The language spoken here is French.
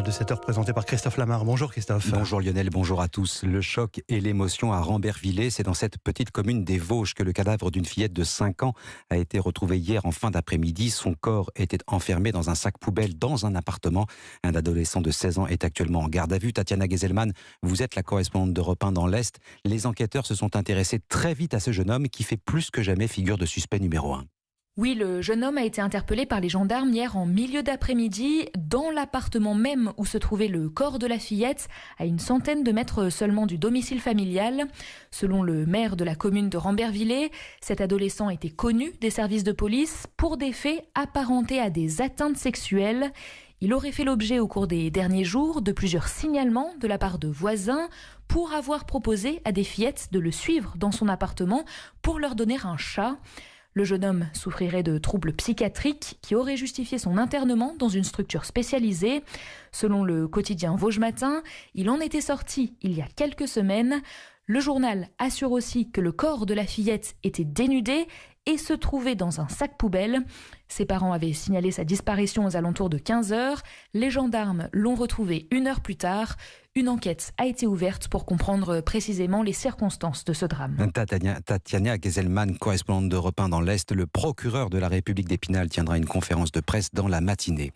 de 7h présenté par Christophe Lamar. Bonjour Christophe. Bonjour Lionel, bonjour à tous. Le choc et l'émotion à Rambervillers, c'est dans cette petite commune des Vosges que le cadavre d'une fillette de 5 ans a été retrouvé hier en fin d'après-midi. Son corps était enfermé dans un sac poubelle dans un appartement. Un adolescent de 16 ans est actuellement en garde à vue. Tatiana Gezelman, vous êtes la correspondante d'Europe 1 dans l'Est. Les enquêteurs se sont intéressés très vite à ce jeune homme qui fait plus que jamais figure de suspect numéro 1. Oui, le jeune homme a été interpellé par les gendarmes hier en milieu d'après-midi dans l'appartement même où se trouvait le corps de la fillette, à une centaine de mètres seulement du domicile familial. Selon le maire de la commune de Rambervillers, cet adolescent était connu des services de police pour des faits apparentés à des atteintes sexuelles. Il aurait fait l'objet au cours des derniers jours de plusieurs signalements de la part de voisins pour avoir proposé à des fillettes de le suivre dans son appartement pour leur donner un chat. Le jeune homme souffrirait de troubles psychiatriques qui auraient justifié son internement dans une structure spécialisée. Selon le quotidien Vosges Matin, il en était sorti il y a quelques semaines. Le journal assure aussi que le corps de la fillette était dénudé et se trouvait dans un sac poubelle. Ses parents avaient signalé sa disparition aux alentours de 15h. Les gendarmes l'ont retrouvé 1 heure plus tard. Une enquête a été ouverte pour comprendre précisément les circonstances de ce drame. Tatiana Gezelman, correspondante d'Europe 1 dans l'Est, le procureur de la République d'Épinal tiendra une conférence de presse dans la matinée.